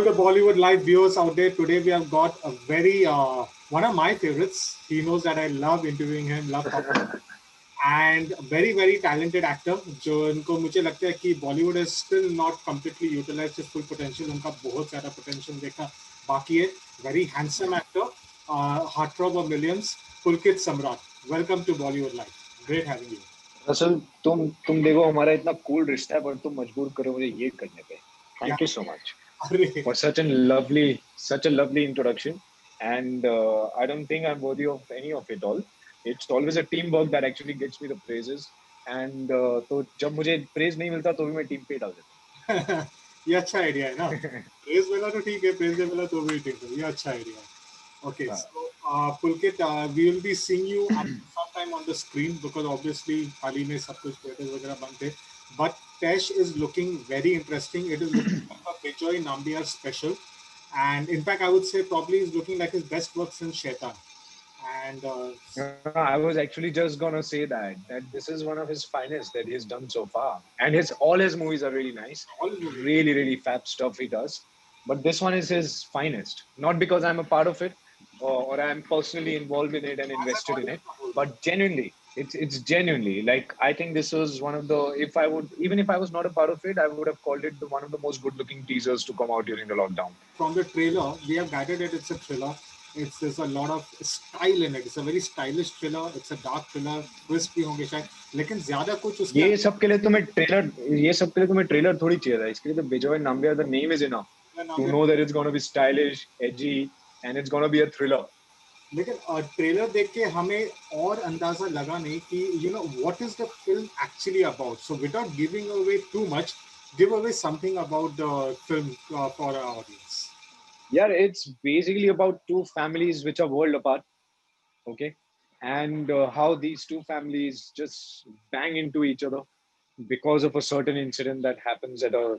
the Bollywood live viewers out there, today we have got a very one of my favorites. He knows that I love interviewing him, love talking, and very very talented actor. जो इनको मुझे लगता है कि Bollywood is still not completely utilized his full potential. उनका बहुत ज़्यादा potential देखना बाकी है. Very handsome actor, heartthrob of millions, Pulkit Samrat. Welcome to Bollywood Live. Great having you. असल तुम देखो हमारा इतना कूल रिश्ता है पर तुम मजबूर करो मुझे ये करने पे. Thank you so much for such a lovely introduction, and I don't think I'm worthy of any of it all. It's always a teamwork that actually gets me the praises, and तो जब मुझे praise नहीं मिलता तो भी मैं team पे डाल देता हूँ. ये अच्छा आइडिया है ना. praise मिला तो ठीक है, praise नहीं मिला तो भी ठीक है. ये अच्छा आइडिया है. Okay, so Pulkit, we will be seeing you sometime on the screen because obviously हाल ही में सब कुछ theatres वगैरह बंद थे. But Tesh is looking very interesting. It is looking like a Bijoy Nambiar special, and in fact, I would say probably is looking like his best work since Shaitan. And I was actually just gonna say that this is one of his finest that he's done so far, and all his movies are really nice, really fab stuff he does. But this one is his finest, not because I'm a part of it or I'm personally involved in it and invested in it, but genuinely, it's genuinely like I think this was one of the even if I was not a part of it, I would have called it one of the most good-looking teasers to come out during the lockdown. From the trailer, we have gathered that it's a thriller. There's a lot of style in it. It's a very stylish thriller. It's a dark thriller. Twist भी होंगे शायद, लेकिन ज़्यादा कुछ उसके ये सब के लिए तुम्हें ट्रेलर थोड़ी चाहिए था. इसके लिए तो Bijoy Nambiar the name is enough to know that it's going to be stylish, edgy, and it's going to be a thriller. लेकिन ट्रेलर देख के हमें और अंदाजा लगा नहीं कि you know what is the film actually about. So without giving away too much, give away something about the film for our audience. Yeah, it's basically about two families which are world apart, okay, and how these two families just bang into each other because of a certain incident that happens at a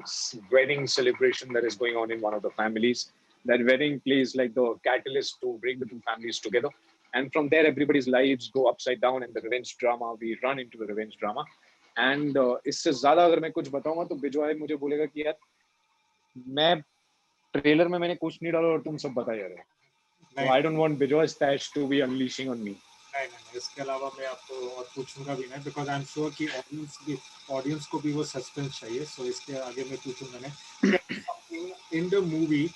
wedding celebration that is going on in one of the families. That wedding plays like the catalyst to bring the two families together, and from there everybody's lives go upside down, and the revenge drama, we run into the revenge drama. And इससे ज़्यादा अगर मैं कुछ बताऊंगा तो बिजॉय मुझे बोलेगा कि यार मैं ट्रेलर में मैंने कुछ नहीं डाला और तुम सब बता जा रहे हो. So I don't want Bijoy's stash to be unleashing on me. नहीं, इसके अलावा मैं आपको और पूछूंगा भी नहीं because I'm sure कि ऑडियंस को भी वो सस्पेंस चाहिए. So इसके आगे मैं पूछूंगा नहीं. In the movie,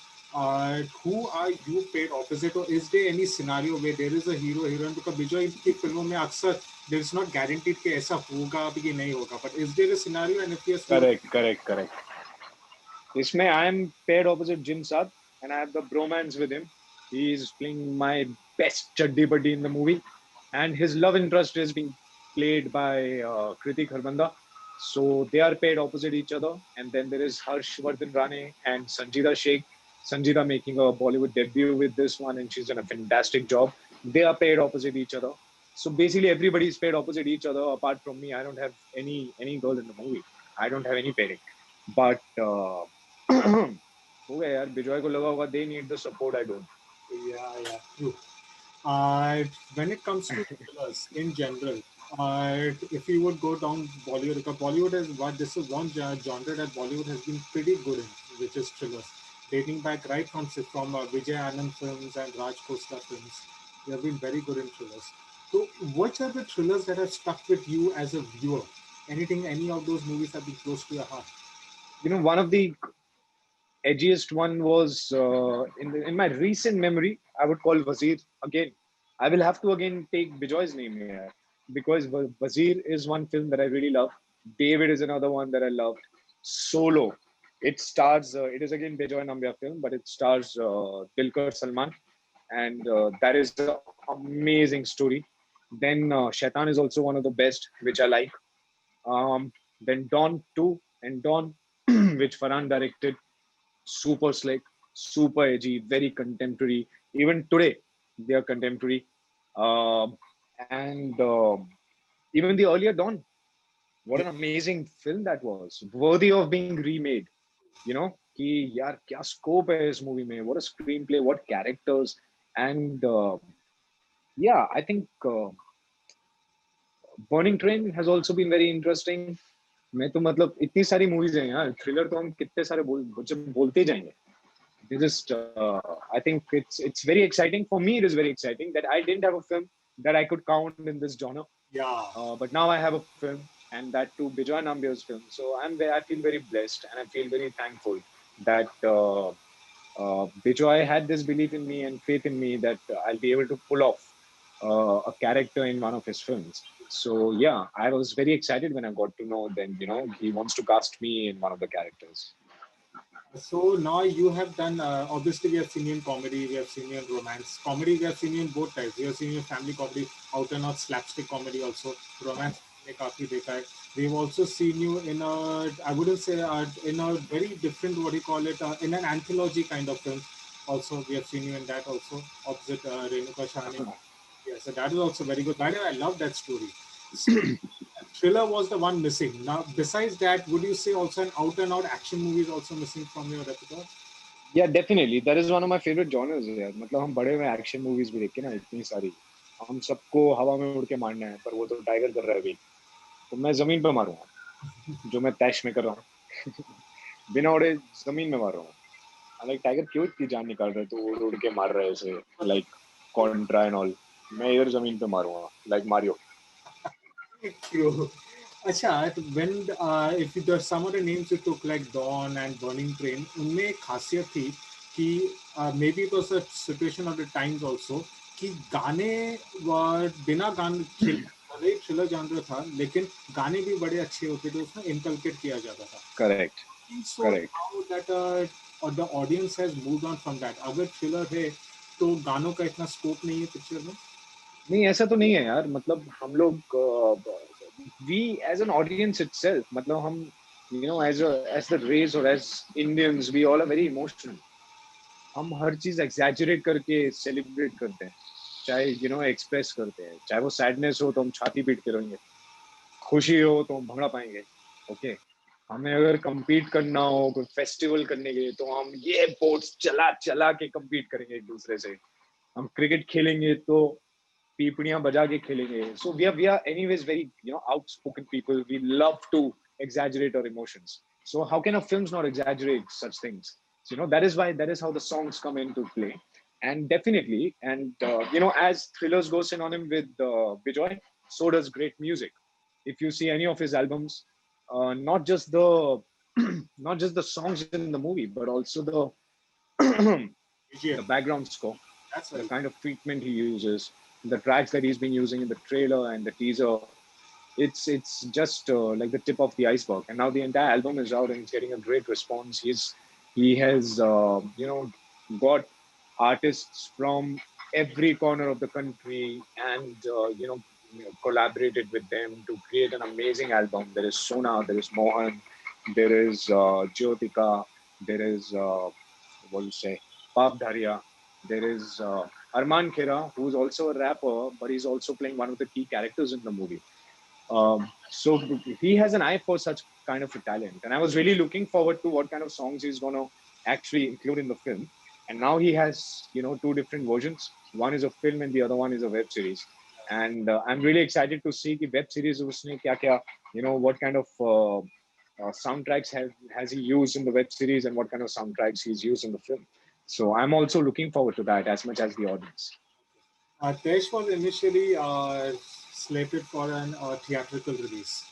who are you paired opposite, or is there any scenario where there is a hero heroine? Because Bijoy की फिल्मों में अक्सर there is not guaranteed कि ऐसा होगा भी कि नहीं होगा. But is there a scenario, and if yes, correct. इसमें I am paired opposite Jin Saad, and I have the bromance with him. He is playing my best chaddi buddy in the movie, and his love interest is being played by Kriti Kharbanda. So they are paired opposite each other. And then there is Harshvardhan Rane and Sanjida Sheikh. Sanjida making a Bollywood debut with this one, and she's done a fantastic job. They are paired opposite each other. So basically everybody is paired opposite each other apart from me. I don't have any girl in the movie. I don't have any pairing. But हो गया यार, बिजॉय को लगा होगा they need the support I don't. Yeah, true. When it comes to thrillers in general, if you would go down Bollywood, because Bollywood this is one genre that Bollywood has been pretty good in, which is thrillers. Dating back right from Vijay Anand films and Raj Khosla films, they have been very good in thrillers. So, which are the thrillers that have stuck with you as a viewer? Any of those movies have been close to your heart? You know, one of the edgiest one was in my recent memory, I would call Wazir again. I will have to again take Bijoy's name here because Wazir is one film that I really love. David is another one that I loved. Solo. It stars, it is again Bijoy Nambiar film, but it stars Dilkar Salman, and that is an amazing story. Then Shaitan is also one of the best, which I like. Then Dawn 2 and Dawn, which Farhan directed. Super slick, super edgy, very contemporary. Even today, they are contemporary. And even the earlier Dawn, what an amazing film that was. Worthy of being remade. You know, कि यार क्या scope है इस movie में? What a screenplay, what characters, and yeah, I think Burning Train has also been very interesting. मैं तो मतलब इतनी सारी मूवीज हैं यार, थ्रिलर तो हम कितने सारे बोलते ही जाएंगे. They just, I think it's very exciting for me. It is very exciting that I didn't have a film that I could count in this genre, Yeah. but now I have a film, and that too Bijoy Nambiar's film. So I feel very blessed, and I feel very thankful that Bijoy had this belief in me and faith in me that I'll be able to pull off a character in one of his films. So yeah, I was very excited when I got to know then, he wants to cast me in one of the characters. So now you have done. Obviously, we have seen you in comedy. We have seen you in romance comedy. We have seen you in both types. We have seen you in family comedy, out and out slapstick comedy, also romance. हमने काफी देखा है. We've also seen you in a, I wouldn't say in a very different, what do you call it, in an anthology kind of film. Also, we have seen you in that also opposite Renuka Shahani. Yes, so that is also very good. By the way, I love that story. Thriller was the one missing. Now, besides that, would you say also an out and out action movie is also missing from your repertoire? Yeah, definitely. That is one of my favorite genres यार. मतलब हम बड़े हुए action movies भी देखे ना इतनी सारी. हम सबको हवा में उड़ के मारना है, पर वो तो टाइगर कर रहा है अभी. तो मैं जमीन पे मारूंगा, जो मैं तैश में कर रहा हूँ. बिना उड़े जमीन में मार रहा हूँ. लाइक टाइगर क्यों इतनी जान निकाल रहे, तो उड़ उड़ के मार रहे हैं ऐसे, लाइक कॉन्ट्रा एंड ऑल. मैं इधर जमीन पे मारूंगा लाइक मारियो. True. अच्छा, तो when if the some of the names you took like Dawn and Burning Train, उनमें एक खासियत थी कि maybe it was a situation of the times also कि गाने बिना गाने थ्रिलर जॉनर था, लेकिन गाने भी बड़े अच्छे होते थे, उसमें इनकलकेट किया जाता था. Correct. So correct. now that the audience has moved on from that, अगर थ्रिलर है तो गानों का इतना स्कोप नहीं है पिक्चर में. नहीं, ऐसा तो नहीं है यार. मतलब हम लोग, we as an audience itself, मतलब हम, एज द रेस और as Indians, we all are very emotional. हम हर चीज एग्जैजरेट करके सेलिब्रेट करते हैं, चाहे एक्सप्रेस करते हैं. चाहे वो सैडनेस हो तो हम छाती पीट के रहेंगे, खुशी हो तो हम भंगड़ा पाएंगे. ओके. हमें अगर compete करना हो कोई फेस्टिवल करने के लिए, तो हम ये बोट्स चला चला के compete करेंगे एक दूसरे से. हम क्रिकेट खेलेंगे तो पीपड़ियां बजा के खेलेंगे. So we are anyways very outspoken people. We love to exaggerate our emotions. So how can a films not exaggerate such things? So, that is how the songs come into play. And definitely, and as thrillers go synonym with Bijoy, so does great music. If you see any of his albums, not just the not just the songs in the movie, but also the the BGM. background score, That's the right. kind of treatment he uses, the tracks that he's been using in the trailer and the teaser. It's just like the tip of the iceberg. And now the entire album is out and it's getting a great response. He has got artists from every corner of the country, and collaborated with them to create an amazing album. There is Sona, there is Mohan, there is Jyotika, there is what do you say, Pap Dharia. There is Arman Khera, who's also a rapper, but he's also playing one of the key characters in the movie. So he has an eye for such kind of a talent, and I was really looking forward to what kind of songs he's going to actually include in the film. And now he has, two different versions. One is a film, and the other one is a web series. And I'm really excited to see the web series usne kya kya, what kind of soundtracks has he used in the web series, and what kind of soundtracks he's used in the film. So I'm also looking forward to that as much as the audience. Tesh was initially slated for an theatrical release,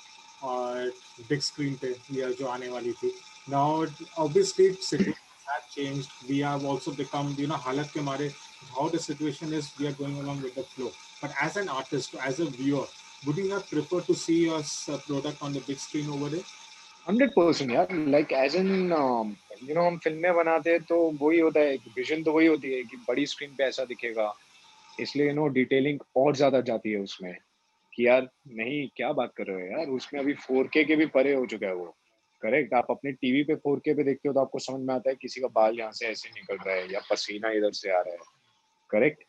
uh, big screen पे या जो आने वाली थी. Now, obviously, situations have changed. We have also become, हालत के मारे, how the situation is, we are going along with the flow. But as an artist, as a viewer, would you have preferred to see your product on the big screen over there? 100% यार. Like as an हम फिल्में बनाते हैं तो वही होता है, vision तो वही होती है कि बड़ी स्क्रीन पे ऐसा दिखेगा. इसलिए डिटेलिंग और ज्यादा जाती है उसमें, कि यार नहीं, क्या बात कर रहे हो यार, उसमें अभी 4K के भी परे हो चुका है वो. करेक्ट. आप अपने टीवी पे 4K पे देखते हो तो आपको समझ में आता है किसी का बाल यहाँ से ऐसे निकल रहा है या पसीना इधर से आ रहा है. Correct.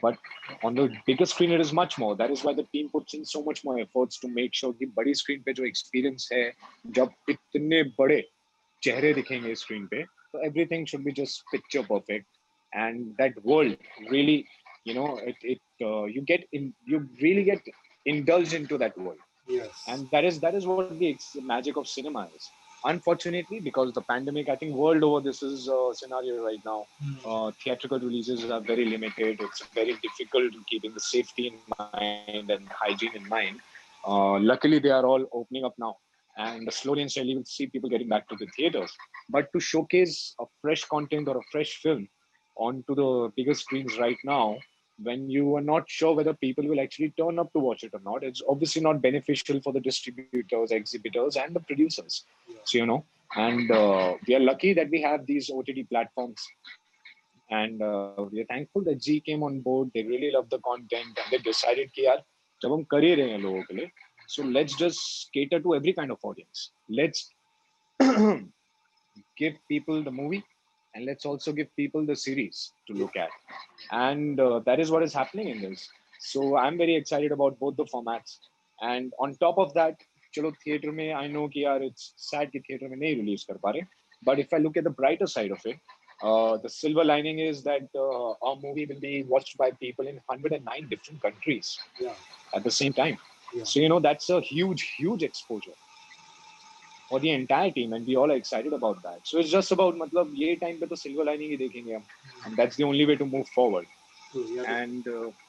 But on the bigger screen, it is much more. That is why the team puts in so much more efforts to make sure कि बड़ी screen पे जो experience है, जब इतने बड़े चेहरे दिखेंगे screen पे, so everything should be just picture perfect, and that world really, you you really get indulged into that world. Yes. And that is what the magic of cinema is. unfortunately, because of the pandemic, I think world over this is a scenario right now. Hmm. Theatrical releases are very limited. It's very difficult keeping the safety in mind and hygiene in mind. Luckily, they are all opening up now, and slowly and steadily, we'll see people getting back to the theaters. But to showcase a fresh content or a fresh film onto the bigger screens right now, when you are not sure whether people will actually turn up to watch it or not, it's obviously not beneficial for the distributors, exhibitors, and the producers. Yeah. So, and we are lucky that we have these OTT platforms, and we are thankful that G came on board. They really love the content, and they decided कि यार जब हम कर ही रहे हैं लोगों के लिए, so let's just cater to every kind of audience. Let's give people the movie, and let's also give people the series to Yeah. look at, and that is what is happening in this. So I'm very excited about both the formats, and on top of that, चलो theater में I know कि यार it's sad कि theater में नहीं release कर पा रहे, but if I look at the brighter side of it, the silver lining is that our movie will be watched by people in 109 different countries Yeah. at the same time. Yeah. So that's a huge exposure for the entire team, and we all are excited about that. So it's just about मतलब ये time पे तो silver lining ही देखेंगे हम, and that's the only way to move forward. True. Yeah. And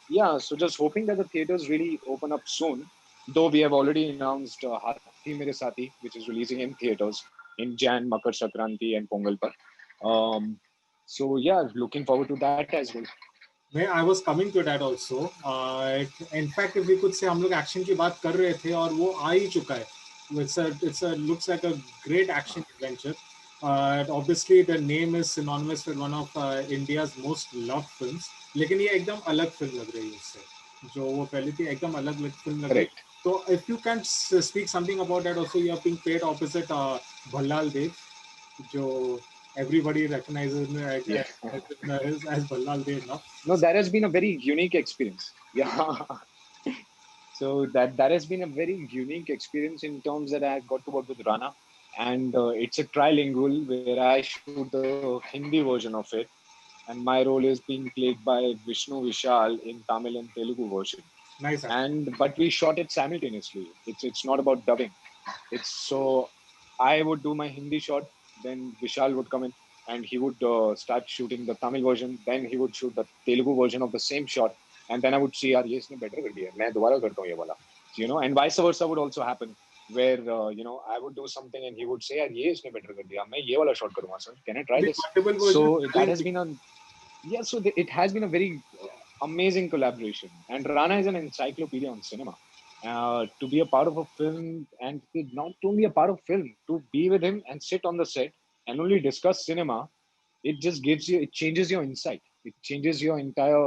yeah, so just hoping that the theaters really open up soon. Though we have already announced Hathi Mere Sathi, which is releasing in theaters in Jan, Makar Sankranti, and Pongal par. So yeah, looking forward to that as well. मैं I was coming to that also in fact if we could say हम लोग action की बात कर रहे थे और वो आ ही चुका है it's a looks like a great action adventure obviously the name is synonymous with one of India's most loved films लेकिन ये एकदम अलग फिल्म लग रही है उससे जो वो पहले थी एकदम अलग फिल्म लग रही है Correct. तो if you can speak something about that also you are being played opposite Bhallal Dev जो everybody recognizes me Yeah. as Bhallal Dev now. No, that has been a very unique experience. Yeah. So that has been a very unique experience in terms that I got to work with Rana, and it's a trilingual where I shoot the Hindi version of it, and my role is being played by Vishnu Vishal in Tamil and Telugu version. Nice acting. And but we shot it simultaneously. It's not about dubbing. It's so I would do my Hindi shot, then Vishal would come in and he would start shooting the Tamil version. Then he would shoot the Telugu version of the same shot, and then I would see, यार ये इसने better कर दिया, मैं दोबारा करता हूँ ये वाला. And vice versa would also happen, where I would do something and he would say, यार ये इसने better कर दिया, मैं ये वाला shot करूँगा sir. Can I try The this? multiple versions. So that has been a yeah. So it has been a very amazing collaboration, and Rana is an encyclopedia on cinema. To be a part of a film, and not only a part of film, to be with him and sit on the set and only discuss cinema, it changes your insight. It changes your entire,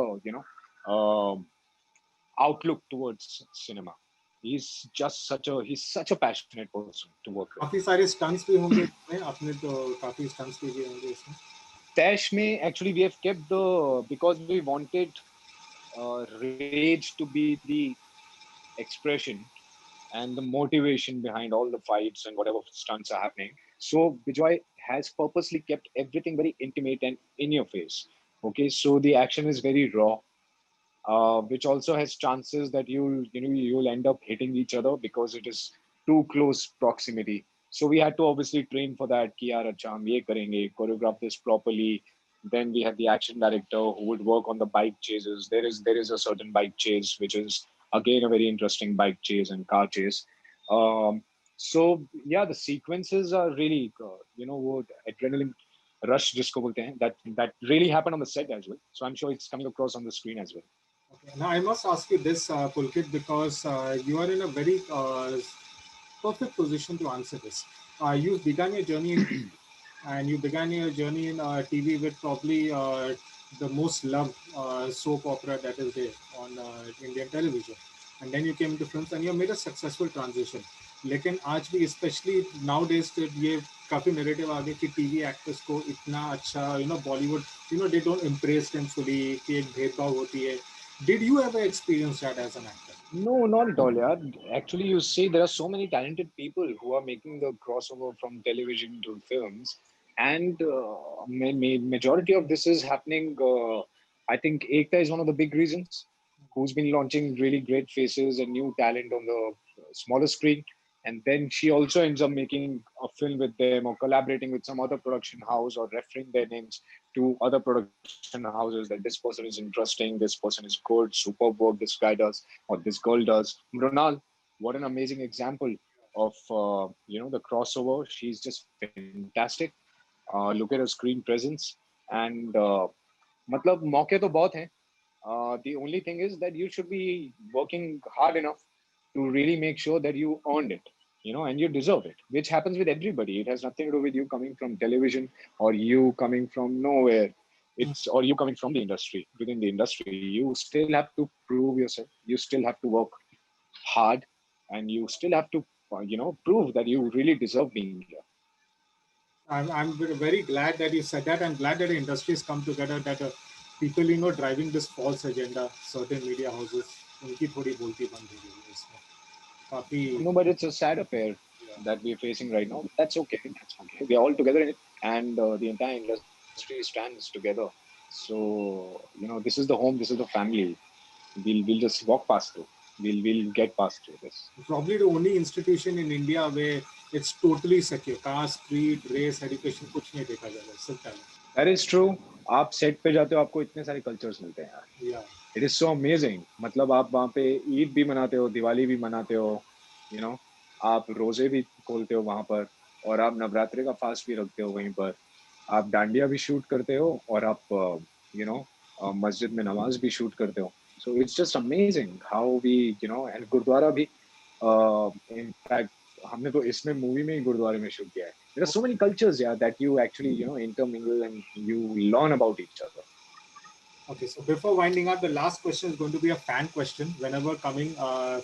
outlook towards cinema. He's such a passionate person to work with. काफी सारे stunts भी होंगे इसमें आपने तो काफी stunts भी किए होंगे इसमें Tash may actually we have kept the because we wanted rage to be the expression and the motivation behind all the fights and whatever stunts are happening. So Vijay has purposely kept everything very intimate and in your face. Okay, so the action is very raw, which also has chances that you'll end up hitting each other because it is too close proximity. So we had to obviously train for that. Ki yaar, acha, hum ye karenge, choreograph this properly. Then we have the action director who would work on the bike chases. There is a certain bike chase which is again a very interesting bike chase and car chase. So yeah, the sequences are really वो adrenaline rush जिसको बोलते हैं that really happened on the set as well. So I'm sure it's coming across on the screen as well. okay now I must ask you this Pulkit because you are in a very perfect position to answer this you began your journey in and you began your journey in TV with probably the most loved soap opera that is there on Indian television. And then you came into films and you made a successful transition. लेकिन आज भी especially nowadays ये काफी narrative आ गया कि TV actors को इतना अच्छा Bollywood they don't embrace them fully कि एक भेदभाव होती है. Did you ever experience that as an actor? No, not at all. Yeah. Actually, you see, there are so many talented people who are making the crossover from television to films, and majority of this is happening. I think Ekta is one of the big reasons who's been launching really great faces and new talent on the smaller screen. and then she also ends up making a film with them or collaborating with some other production house or referring their names to other production houses that this person is interesting, this person is good, superb work this guy does or this girl does. Mronal, what an amazing example of the crossover. She's just fantastic. Look at her screen presence and मतलब मौके तो बहुत हैं. The only thing is that you should be working hard enough to really make sure that you earned it, and you deserve it, which happens with everybody. It has nothing to do with you coming from television or you coming from nowhere. It's or you coming from the industry. Within the industry, you still have to prove yourself. You still have to work hard, and you still have to, prove that you really deserve being here. I'm very glad that you said that. I'm glad that the industries come together, that people, driving this false agenda, certain media houses, उनकी थोड़ी बोलती बंद हो गई है इसमें. काफी. No, but it's a sad affair that we're facing right now. That's okay. That's okay. We're all together in it, and the entire industry stands together. So this is the home. This is the family. We'll just walk past through. We'll get past through this. Probably the only institution in India where it's totally secure. Caste, creed, race, education, कुछ नहीं देखा जा रहा है. सिर्फ talent. That is true. आप set पे जाते हो, आपको इतने सारे कल्चर्स मिलते हैं यार. Yeah. It is so amazing. मतलब आप वहाँ पे ईद भी मनाते हो, दिवाली भी मनाते हो, आप रोजे भी खोलते हो वहाँ पर, और आप नवरात्रि का फास्ट भी रखते हो वहीं पर. आप डांडिया भी शूट करते हो, और आप मस्जिद में नमाज भी शूट करते हो. So it's just amazing how we, and gurdwara भी, in fact, हमने तो इसमें मूवी में ही गुरुद्वारे में शूट किया है. There are so many cultures, yeah, that you actually, intermingle and you learn about each other. Okay, so before winding up, the last question is going to be a fan question. Whenever coming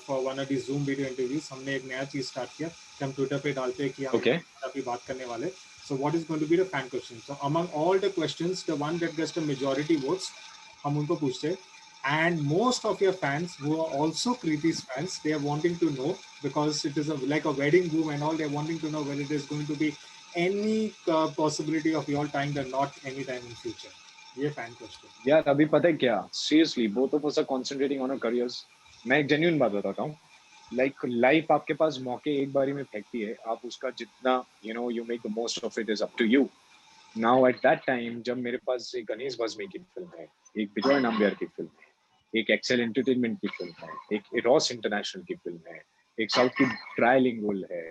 for one of these Zoom video interviews, हमने एक नया चीज start किया कि हम Twitter पे डालते हैं कि हम अभी बात करने वाले. So what is going to be the fan question? So among all the questions, the one that gets the majority votes, हम उनको पूछते हैं. And most of your fans who are also Kriti's fans, they are wanting to know, because it is like a wedding boom and all, they're wanting to know whether it is going to be any possibility of your time or not anytime in future. ये fan question. यार अभी पता है क्या, seriously, both of us are concentrating on our careers. मैं एक genuine बात बताता हूँ. Like life आपके पास मौके एक बारी में फेंकती है, आप उसका जितना you make the most of it is up to you. Now at that time, जब मेरे पास एक गणेश बज़मी की फिल्म है, एक विजय नाम्बियार की फिल्म है, एक एक्सेल एंटरटेनमेंट की फिल्म है, एक इरोस इंटरनेशनल की फिल्म है, एक साउथ की ट्राइलिंगुअल है,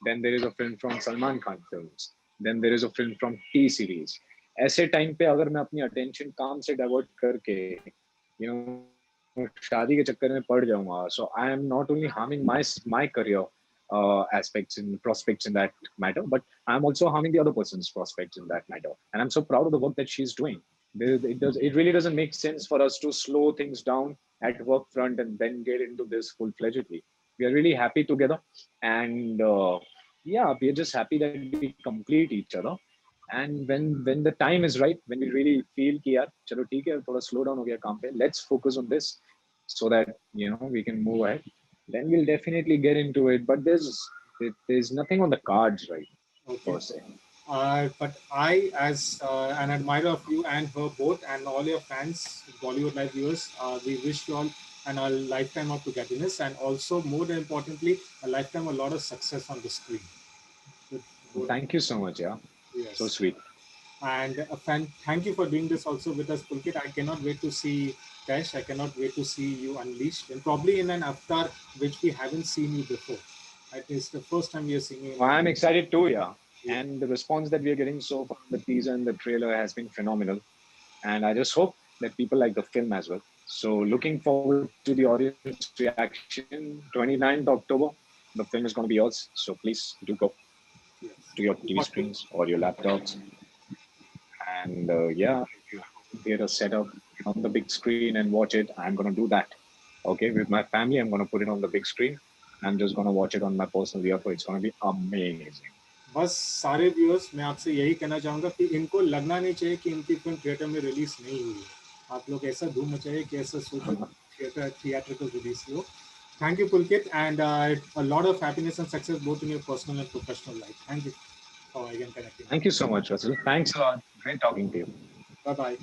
then there is a film from Salman Khan films, then there is a film from T series. ऐसे टाइम पे अगर मैं अपनी अटेंशन काम से डाइवर्ट करके शादी के चक्कर में पड़ जाऊंगा, so I am not only harming my career aspects and prospects in that matter, but I'm also harming the other person's prospects in that matter. And I'm so proud of the work that she's doing. It really doesn't make sense for us to slow things down at work front and then get into this full-fledgedly. We are really happy together, and we are just happy that we complete each other. And when the time is right, when we really feel कि यार चलो ठीक है, थोड़ा slow down हो गया काम पे, let's focus on this so that we can move ahead, then we'll definitely get into it. But there's nothing on the cards right per se. But I, as an admirer of you and her both, and all your fans, Bollywood Live viewers, we wish you all a lifetime of togetherness, and also more than importantly, a lifetime, a lot of success on the screen. Thank you so much. Yeah. Yes. So sweet. And thank you for doing this also with us, Pulkit. I cannot wait to see Tesh. I cannot wait to see you unleashed, and probably in an avatar which we haven't seen you before. It's the first time we are seeing you. I'm excited too, yeah. And the response that we are getting so far, the teaser and the trailer has been phenomenal. And I just hope that people like the film as well. So looking forward to the audience reaction. 29th October, the film is going to be yours. So please do go to your TV screens or your laptops. And if you have a theater set up on the big screen and watch it, I'm going to do that. Okay, with my family, I'm going to put it on the big screen. I'm just going to watch it on my personal earphone. It's going to be amazing. बस सारे viewers, मैं आपसे यही कहना चाहूँगा कि इनको लगना नहीं चाहिए कि इनकी फिल्म थिएटर में रिलीज नहीं हुई है. आप लोग ऐसा धूम मचाइए कि ऐसा सुपर थिएट्रिकल रिलीज हो. Thank you, Pulkit, and a lot of happiness and success both in your personal and professional life. Thank you for again connecting. Thank you so much, Russell. Thanks a lot. Great talking to you. Bye-bye.